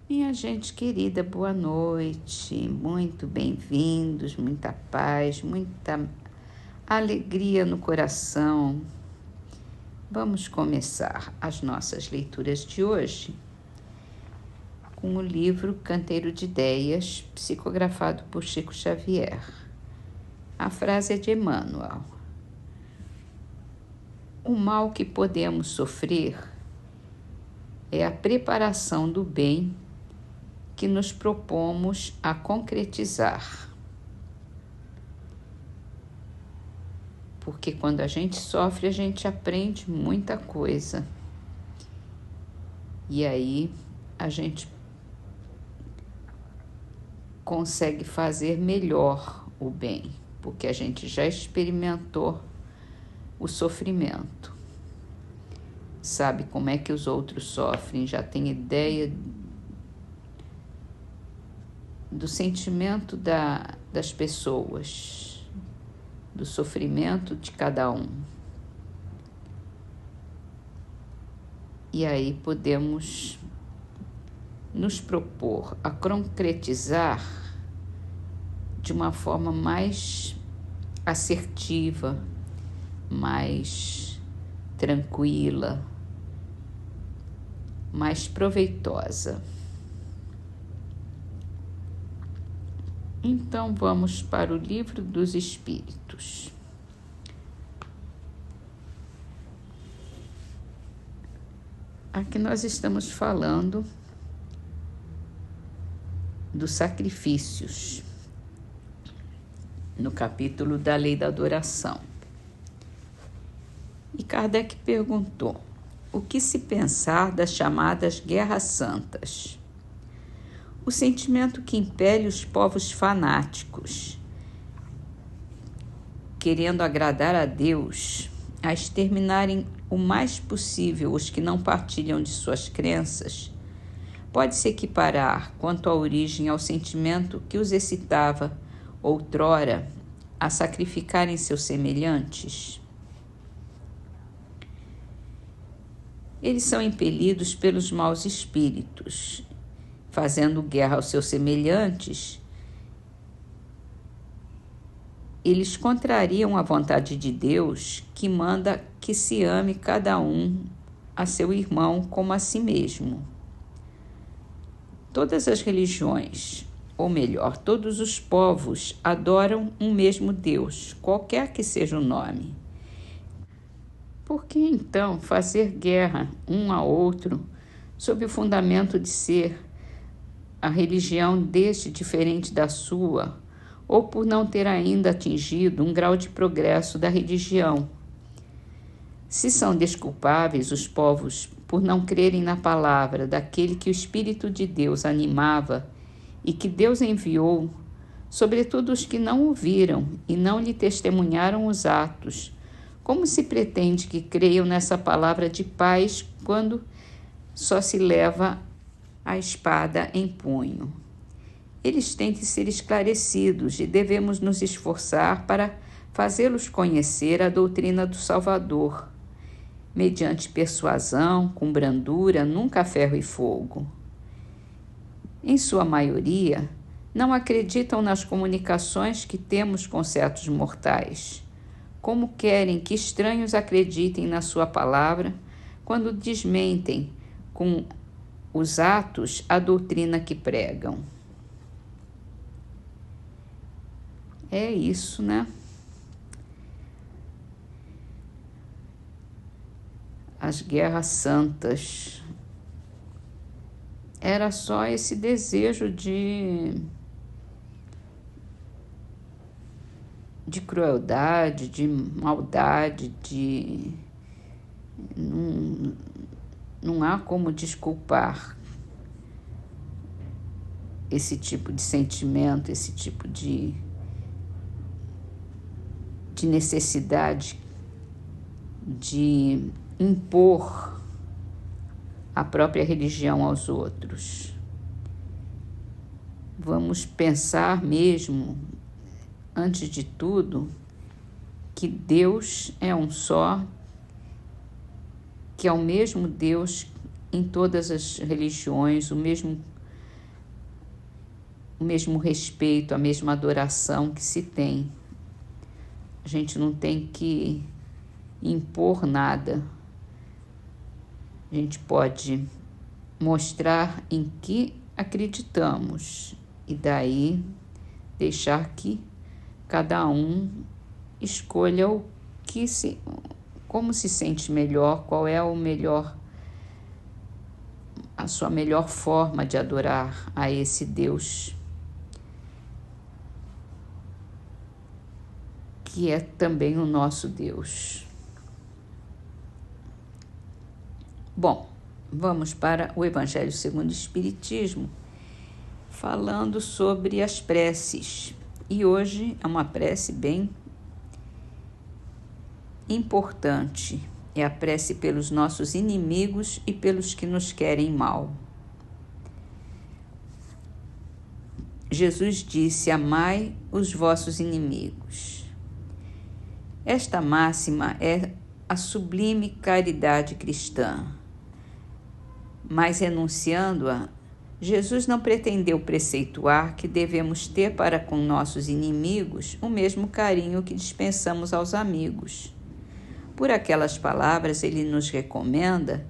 Minha gente querida, boa noite, muito bem-vindos, muita paz, muita alegria no coração. Vamos começar as nossas leituras de hoje com o livro Canteiro de Ideias, psicografado por Chico Xavier. A frase é de Emmanuel: o mal que podemos sofrer é a preparação do bem que nos propomos a concretizar. Porque quando a gente sofre, a gente aprende muita coisa. E aí a gente consegue fazer melhor o bem, porque a gente já experimentou o sofrimento. Sabe como é que os outros sofrem, já tem ideia do sentimento das pessoas, do sofrimento de cada um. E aí podemos nos propor a concretizar de uma forma mais assertiva, mais tranquila, mais proveitosa. Então vamos para o Livro dos Espíritos. Aqui nós estamos falando dos sacrifícios, no capítulo da Lei da Adoração. E Kardec perguntou: o que se pensar das chamadas guerras santas? O sentimento que impele os povos fanáticos, querendo agradar a Deus, a exterminarem o mais possível os que não partilham de suas crenças, pode se equiparar quanto à origem ao sentimento que os excitava outrora a sacrificarem seus semelhantes? Eles são impelidos pelos maus espíritos, fazendo guerra aos seus semelhantes. Eles contrariam a vontade de Deus, que manda que se ame cada um a seu irmão como a si mesmo. Todas as religiões, ou melhor, todos os povos, adoram um mesmo Deus, qualquer que seja o nome. Por que então fazer guerra um ao outro sob o fundamento de ser a religião deste diferente da sua, ou por não ter ainda atingido um grau de progresso da religião? Se são desculpáveis os povos por não crerem na palavra daquele que o Espírito de Deus animava e que Deus enviou, sobretudo os que não ouviram e não lhe testemunharam os atos, como se pretende que creiam nessa palavra de paz quando só se leva a espada em punho? Eles têm que ser esclarecidos e devemos nos esforçar para fazê-los conhecer a doutrina do Salvador, mediante persuasão, com brandura, nunca a ferro e fogo. Em sua maioria, não acreditam nas comunicações que temos com certos mortais. Como querem que estranhos acreditem na sua palavra quando desmentem com os atos a doutrina que pregam? É isso, né? As guerras santas. Era só esse desejo de crueldade, de maldade, não há como desculpar esse tipo de sentimento, esse tipo de necessidade de impor a própria religião aos outros. Vamos pensar mesmo, antes de tudo, que Deus é um só, que é o mesmo Deus em todas as religiões, o mesmo o mesmo respeito, a mesma adoração que se tem. A gente não tem que impor nada. A gente pode mostrar em que acreditamos e daí deixar que cada um escolha como se sente melhor, qual é a sua melhor forma de adorar a esse Deus, que é também o nosso Deus. Bom, vamos para o Evangelho segundo o Espiritismo, falando sobre as preces. E hoje é uma prece bem importante. É a prece pelos nossos inimigos e pelos que nos querem mal. Jesus disse: amai os vossos inimigos. Esta máxima é a sublime caridade cristã. Mas renunciando-a, Jesus não pretendeu preceituar que devemos ter para com nossos inimigos o mesmo carinho que dispensamos aos amigos. Por aquelas palavras, ele nos recomenda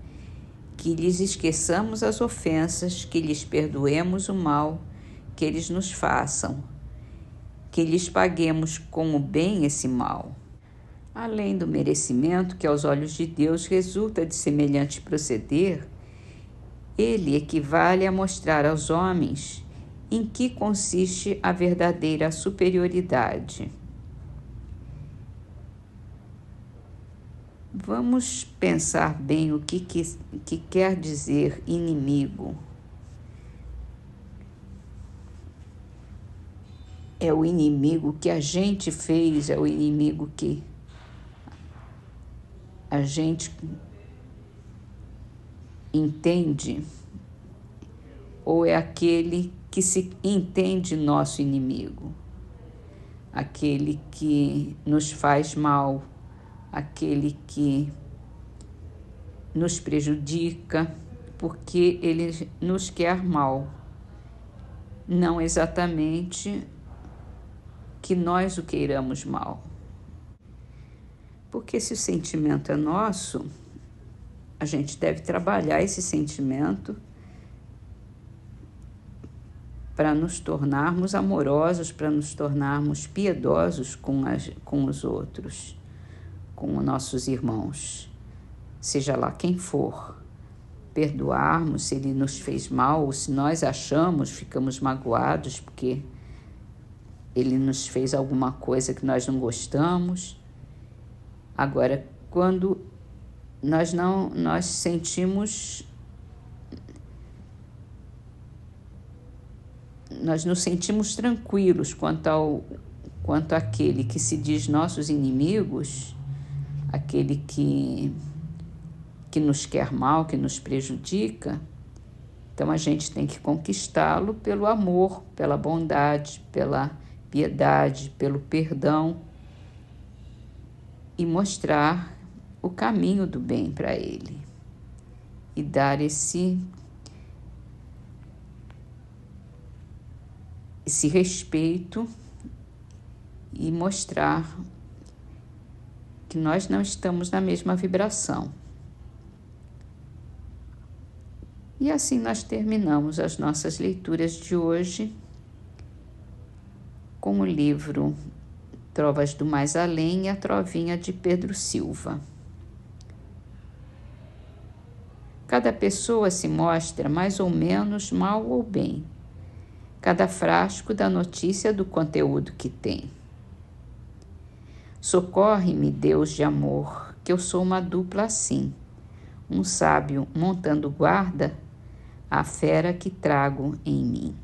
que lhes esqueçamos as ofensas, que lhes perdoemos o mal que eles nos façam, que lhes paguemos com o bem esse mal. Além do merecimento que aos olhos de Deus resulta de semelhante proceder, ele equivale a mostrar aos homens em que consiste a verdadeira superioridade. Vamos pensar bem o que quer dizer inimigo. É o inimigo que a gente fez, é o inimigo que a gente entende, ou é aquele que se entende nosso inimigo, aquele que nos faz mal, aquele que nos prejudica, porque ele nos quer mal, não exatamente que nós o queiramos mal. Porque se o sentimento é nosso, a gente deve trabalhar esse sentimento para nos tornarmos amorosos, para nos tornarmos piedosos com os outros, com os nossos irmãos, seja lá quem for. Perdoarmos se ele nos fez mal, ou se nós achamos, ficamos magoados porque ele nos fez alguma coisa que nós não gostamos. Agora, quando nós nos sentimos tranquilos quanto àquele que se diz nossos inimigos, aquele que nos quer mal, que nos prejudica, então a gente tem que conquistá-lo pelo amor, pela bondade, pela piedade, pelo perdão e mostrar o caminho do bem para ele e dar esse respeito e mostrar que nós não estamos na mesma vibração. E assim nós terminamos as nossas leituras de hoje com o livro Trovas do Mais Além e a Trovinha de Pedro Silva. Cada pessoa se mostra mais ou menos mal ou bem. Cada frasco dá notícia do conteúdo que tem. Socorre-me, Deus de amor, que eu sou uma dupla assim, um sábio montando guarda à fera que trago em mim.